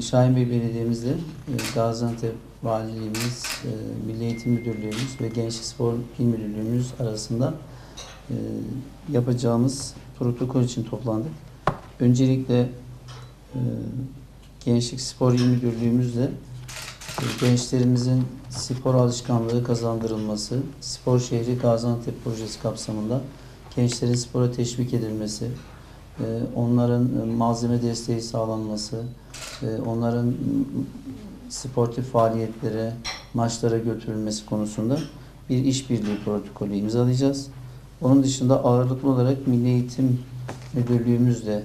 Şahin Bey Belediye'mizle Gaziantep Valiliğimiz, Milli Eğitim Müdürlüğümüz ve Gençlik Spor İl Müdürlüğümüz arasında e, yapacağımız protokol için toplandık. Öncelikle e, Gençlik Spor İl Müdürlüğümüzle gençlerimizin spor alışkanlığı kazandırılması, Spor Şehri Gaziantep projesi kapsamında gençlerin spora teşvik edilmesi, onların malzeme desteği sağlanması, onların sportif faaliyetlere, maçlara götürülmesi konusunda bir işbirliği protokolü imzalayacağız. Onun dışında ağırlıklı olarak Milli Eğitim Müdürlüğümüzle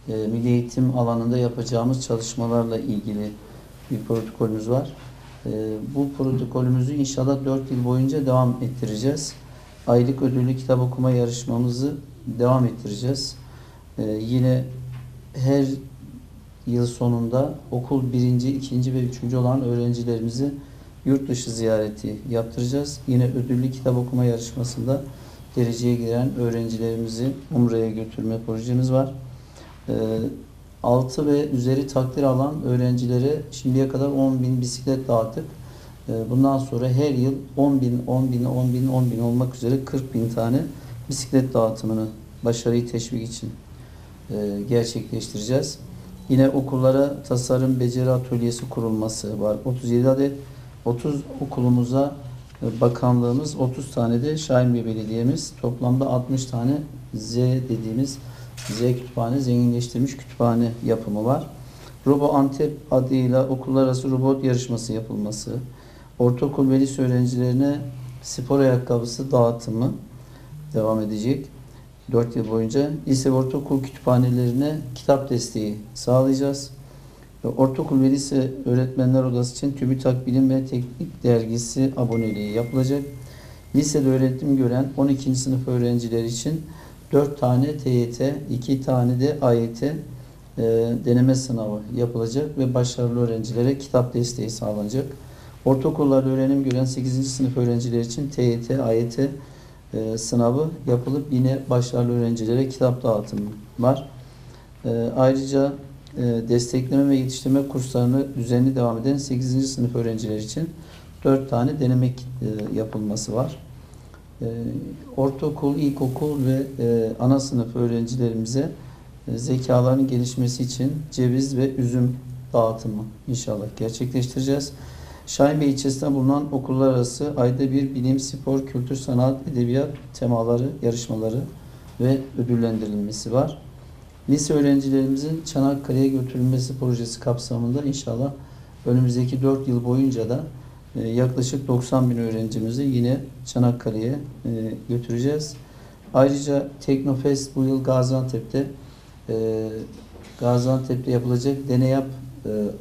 Milli Eğitim alanında yapacağımız çalışmalarla ilgili bir protokolümüz var. Bu protokolümüzü inşallah 4 yıl boyunca devam ettireceğiz. Aylık ödüllü kitap okuma yarışmamızı devam ettireceğiz. Yine her yıl sonunda okul birinci, ikinci ve üçüncü olan öğrencilerimizi yurt dışı ziyareti yaptıracağız. Yine ödüllü kitap okuma yarışmasında dereceye giren öğrencilerimizi Umre'ye götürme projemiz var. 6 ve üzeri takdir alan öğrencilere şimdiye kadar 10.000 bisiklet dağıttık. Bundan sonra her yıl 10.000 olmak üzere 40.000 tane bisiklet dağıtımını başarıyı teşvik için gerçekleştireceğiz. Yine okullara tasarım beceri atölyesi kurulması var. 37 adet 30 okulumuza bakanlığımız, 30 tane de Şahin Bey Belediye'miz, toplamda 60 tane Z dediğimiz Z kütüphane, zenginleştirilmiş kütüphane yapımı var. Robo Antep adıyla okullar arası robot yarışması yapılması, ortaokul ve lise öğrencilerine spor ayakkabısı dağıtımı devam edecek. 4 yıl boyunca lise ve ortaokul kütüphanelerine kitap desteği sağlayacağız. Ortaokul ve lise öğretmenler odası için TÜBİTAK Bilim ve Teknik Dergisi aboneliği yapılacak. Lisede öğretim gören 12. sınıf öğrenciler için 4 tane TYT, 2 tane de AYT deneme sınavı yapılacak ve başarılı öğrencilere kitap desteği sağlanacak. Ortaokullarda öğrenim gören 8. sınıf öğrenciler için TYT, AYT sınavı yapılıp yine başarılı öğrencilere kitap dağıtımı var. Ayrıca destekleme ve yetiştirme kurslarını düzenli devam eden 8. sınıf öğrenciler için 4 tane deneme yapılması var. Ortaokul, ilkokul ve ana sınıf öğrencilerimize zekalarının gelişmesi için ceviz ve üzüm dağıtımı inşallah gerçekleştireceğiz. Şahin Bey ilçesinde bulunan okullar arası ayda bir bilim, spor, kültür, sanat, edebiyat temaları, yarışmaları ve ödüllendirilmesi var. Lise öğrencilerimizin Çanakkale'ye götürülmesi projesi kapsamında inşallah önümüzdeki 4 yıl boyunca da yaklaşık 90.000 öğrencimizi yine Çanakkale'ye götüreceğiz. Ayrıca Teknofest bu yıl Gaziantep'te yapılacak Deneyap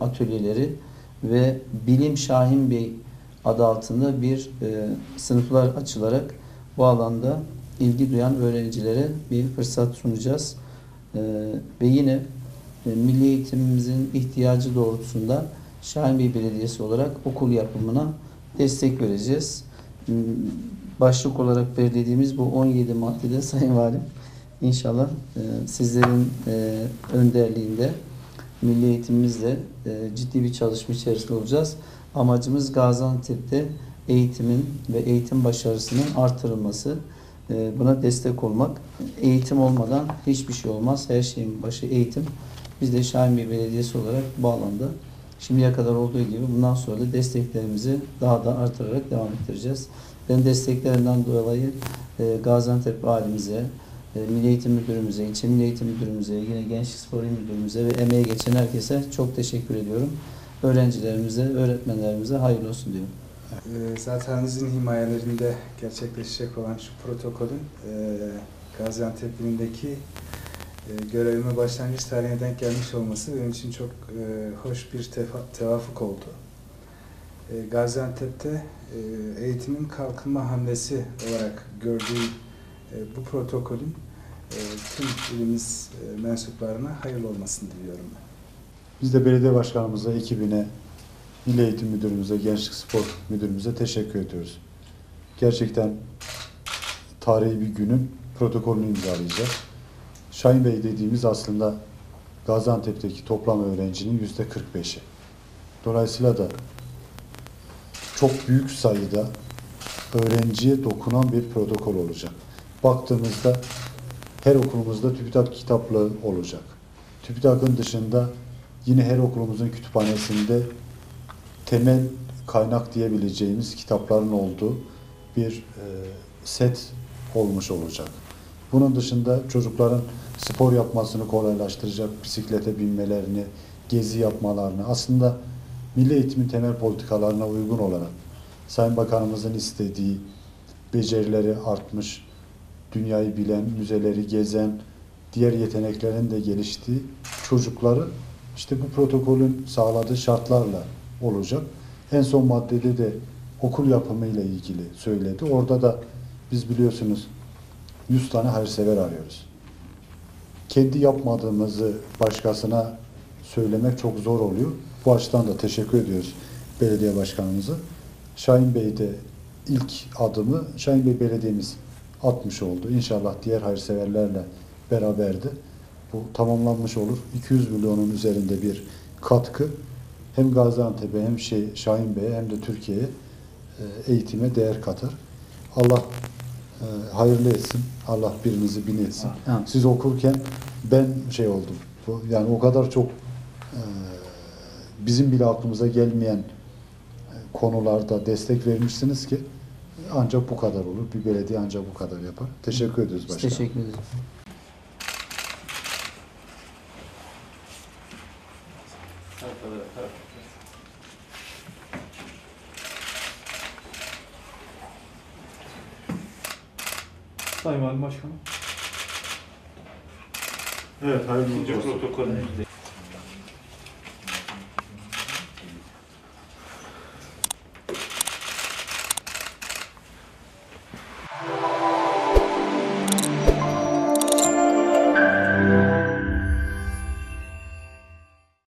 atölyeleri ve Bilim Şahin Bey adı altında bir sınıflar açılarak bu alanda ilgi duyan öğrencilere bir fırsat sunacağız. Ve yine milli eğitimimizin ihtiyacı doğrultusunda Şahin Bey Belediyesi olarak okul yapımına destek vereceğiz. Başlık olarak belirlediğimiz bu 17 maddede Sayın Valim inşallah sizlerin önderliğinde milli eğitimimizle ciddi bir çalışma içerisinde olacağız. Amacımız Gaziantep'te eğitimin ve eğitim başarısının artırılması. Buna destek olmak. Eğitim olmadan hiçbir şey olmaz. Her şeyin başı eğitim. Biz de Şahin Bey Belediyesi olarak bu alanda şimdiye kadar olduğu gibi bundan sonra da desteklerimizi daha da artırarak devam ettireceğiz. Ben desteklerinden dolayı Gaziantep Valimize, Milli Eğitim Müdürümüze, İlçe Milli Eğitim Müdürümüze, yine Gençlik Spor İl Müdürümüze ve emeğe geçen herkese çok teşekkür ediyorum. Öğrencilerimize, öğretmenlerimize hayırlı olsun diyorum. Zaten sizin himayelerinde gerçekleşecek olan şu protokolün Gaziantep ilindeki görevime başlangıç tarihine denk gelmiş olması benim için çok hoş bir tevafuk oldu. Gaziantep'te eğitimin kalkınma hamlesi olarak gördüğüm bu protokolün tüm ilimiz mensuplarına hayırlı olmasını diliyorum ben. Biz de belediye başkanımıza, ekibine, Milli Eğitim Müdürümüze, Gençlik Spor Müdürümüze teşekkür ediyoruz. Gerçekten tarihi bir günün protokolünü imzalayacağız. Şahin Bey dediğimiz aslında Gaziantep'teki toplam öğrencinin %45'i. Dolayısıyla da çok büyük sayıda öğrenciye dokunan bir protokol olacak. Baktığımızda her okulumuzda TÜBİTAK kitaplığı olacak. TÜBİTAK'ın dışında yine her okulumuzun kütüphanesinde temel kaynak diyebileceğimiz kitapların olduğu bir set olmuş olacak. Bunun dışında çocukların spor yapmasını kolaylaştıracak, bisiklete binmelerini, gezi yapmalarını, aslında milli eğitimin temel politikalarına uygun olarak Sayın Bakanımızın istediği becerileri artmış, dünyayı bilen, müzeleri gezen, diğer yeteneklerin de geliştiği çocukları işte bu protokolün sağladığı şartlarla olacak. En son maddede de okul yapımıyla ilgili söyledi. Orada da biz biliyorsunuz 100 tane hayırsever arıyoruz. Kendi yapmadığımızı başkasına söylemek çok zor oluyor. Bu açıdan da teşekkür ediyoruz belediye başkanımıza. Şahin Bey de ilk adımı Şahin Bey Belediye'miz atmış oldu. İnşallah diğer hayırseverlerle beraber de bu tamamlanmış olur. 200 milyonun üzerinde bir katkı hem Gaziantep'e hem Şahin Bey'e hem de Türkiye'ye eğitime değer katar. Allah hayırlı etsin. Allah birinizi bin etsin. Amin. Siz okurken ben oldum. Yani o kadar çok bizim bile aklımıza gelmeyen konularda destek vermişsiniz ki ancak bu kadar olur. Bir belediye ancak bu kadar yapar. Teşekkür ediyoruz Biz başkanım. teşekkür ederiz. Sayın Valim Başkanım. Evet, hayırlı İkinci olsun. protokolümüzde